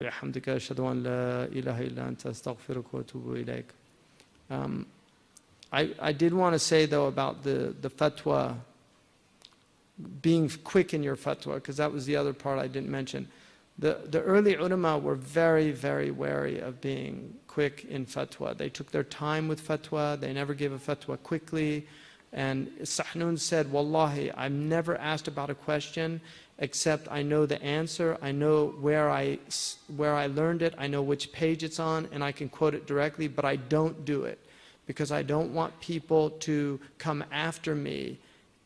بحمدك أشهد أن لا إله إلا أنت أستغفرك وأتوب إليك. I did want to say though about the fatwa, being quick in your fatwa, because that was the other part I didn't mention. The early ulama were very, very wary of being quick in fatwa. They took their time with fatwa. They never gave a fatwa quickly. And Sahnun said, Wallahi, I'm never asked about a question except I know the answer, I know where I learned it, I know which page it's on, and I can quote it directly, but I don't do it because I don't want people to come after me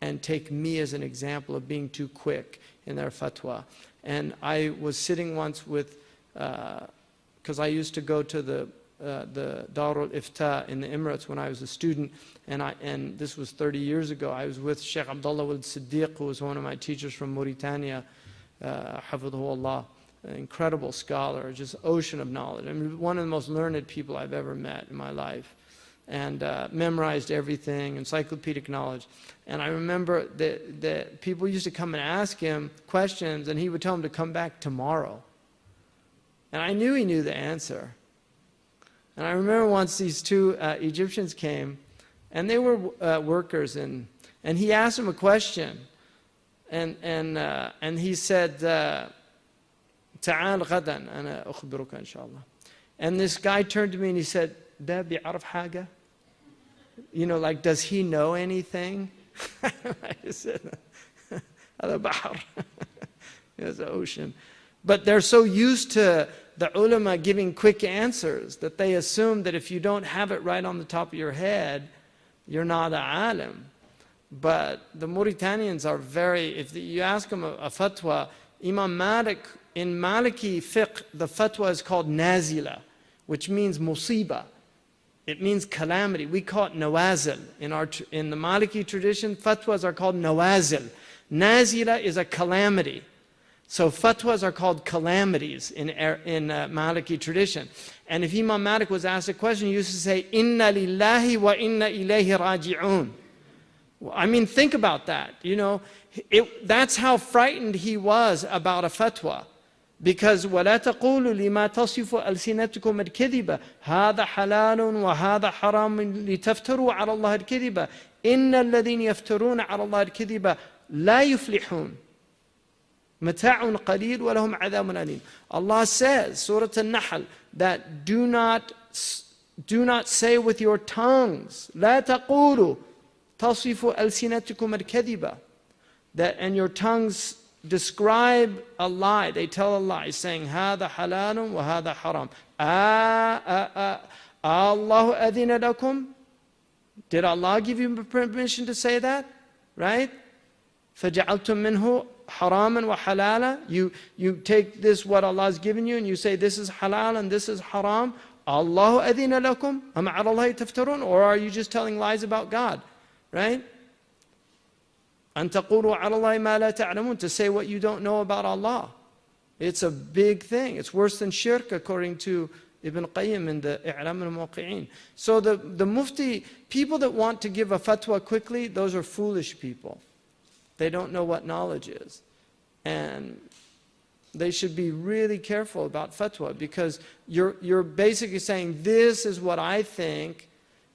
and take me as an example of being too quick in their fatwa. And I was sitting once with, because I used to go to the Darul Ifta in the Emirates when I was a student, and this was 30 years ago. I was with Shaykh Abdullah Wal Siddiq, who was one of my teachers from Mauritania, Hafidhullah, an incredible scholar, just ocean of knowledge. I mean, one of the most learned people I've ever met in my life, and memorized everything, encyclopedic knowledge. And I remember that people used to come and ask him questions, and he would tell them to come back tomorrow. And I knew he knew the answer. And I remember once these two Egyptians came, and they were workers, and he asked them a question, and he said, "Ta'al ghadan, ana ukhbiruka inshallah." And this guy turned to me and he said, "Da bi'arf haga?" You know, like, does he know anything? I said, "Hada bahr." It's the ocean. But they're so used to the ulama giving quick answers that they assume that if you don't have it right on the top of your head, you're not an alim. But the Mauritanians are very, if you ask them a fatwa, Imam Malik, in Maliki fiqh, the fatwa is called nazila, which means musiba. It means calamity. We call it nawazil. In the Maliki tradition, fatwas are called nawazil. Nazila is a calamity. So fatwas are called calamities in Maliki tradition. And if Imam Malik was asked a question, he used to say, "Inna lillahi wa inna ilayhi raji'un." I mean, think about that. You know, that's how frightened he was about a fatwa. Because وَلَا تَقُولُوا لِمَا تَصِفُ أَلْسِنَتُكُمُ الْكَذِبَ هَذَا حَلَالٌ وَهَذَا حَرَامٌ لِتَفْتَرُوا عَلَى اللَّهِ الْكَذِبَ إِنَّ الَّذِينَ يَفْتَرُونَ عَلَى اللَّهِ الْكَذِبَ لَا يُفْلِحُونَ مَتَاعٌ قَلِيلٌ وَلَهُمْ عَذَابٌ أَلِيمٌ. Allah says, Surah An-Nahl, that do not say with your tongues, لَا تَقُولُوا تَصِفُ أَلْسِنَتُكُمُ الْكَذِبَ, that, and your tongues describe a lie, they tell a lie, saying, هَذَا حَلَالٌ وَهَذَا حَرَامٌ. اللَّهُ أَذِنَ لَكُمْ? Did Allah give you permission to say that? Right? فَجَعَلْتُم مِّنْهُ حَرَامًا وَحَلَالًا. You take this, what Allah has given you, and you say this is halal and this is haram. Allahu adhina lakum am ala Allahi taftarun. Or are you just telling lies about God? Right? أَن تَقُولُوا عَلَى اللَّهِ مَا لَا تَعْلَمُونَ. To say what you don't know about Allah. It's a big thing. It's worse than shirk, according to Ibn Qayyim in the I'lam al-Muwaqqi'in. So the mufti, people that want to give a fatwa quickly, those are foolish people. They don't know what knowledge is. And they should be really careful about fatwa, because you're basically saying, this is what I think.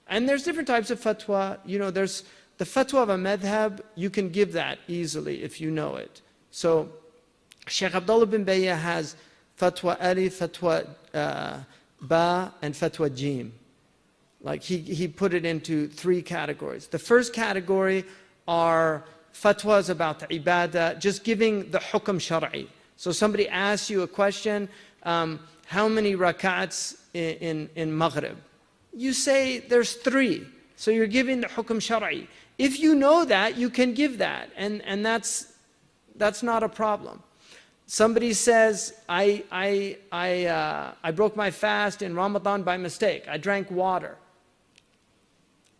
And there's different types of fatwa. You know, there's the fatwa of a madhab, you can give that easily if you know it. So Shaykh Abdullah bin Bayya has fatwa alif, fatwa ba, and fatwa jim. Like he put it into 3 categories. The first category are fatwas about the ibadah, just giving the hukm shar'i. So somebody asks you a question, how many rak'ats in Maghrib? You say there's 3. So you're giving the hukm shar'i. If you know that, you can give that, and that's not a problem. Somebody says, I broke my fast in Ramadan by mistake. I drank water.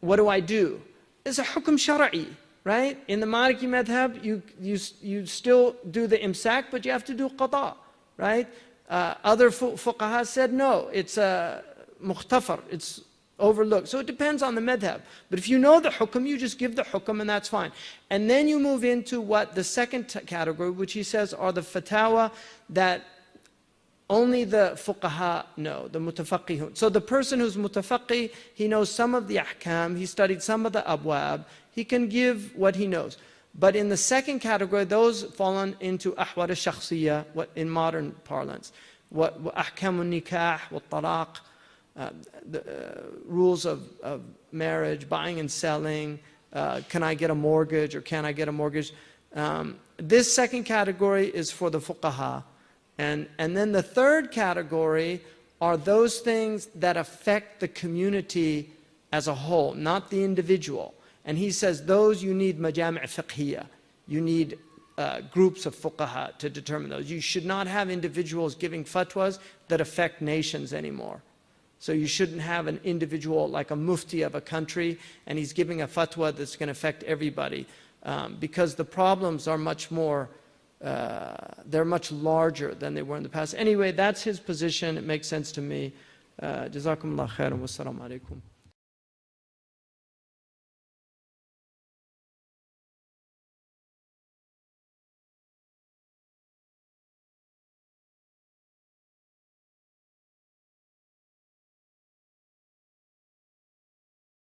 What do? It's a hukm shar'i, right? In the Maliki madhab, you still do the imsak, but you have to do qada, right? Other fuqaha said no, it's a mukhtafar, it's overlooked. So it depends on the madhab. But if you know the hukm, you just give the hukm, and that's fine. And then you move into what the second category, which he says are the fatawa that only the fuqaha know, the mutafaqihun. So the person who's mutafaqih, he knows some of the ahkam, he studied some of the abwab, he can give what he knows. But in the second category, those fallen into ahwar al-shakhsiyya, what in modern parlance, what ahkam al-nikah, what talaq, the rules of marriage, buying and selling, can I get a mortgage or can I get a mortgage? This second category is for the fuqaha. And then the third category are those things that affect the community as a whole, not the individual. And he says those you need majami' fiqhiyya. You need groups of fuqaha to determine those. You should not have individuals giving fatwas that affect nations anymore. So you shouldn't have an individual like a mufti of a country and he's giving a fatwa that's going to affect everybody. Because the problems are much more, they're much larger than they were in the past. Anyway, that's his position. It makes sense to me. Jazakumullah khairan wa assalamu alaikum.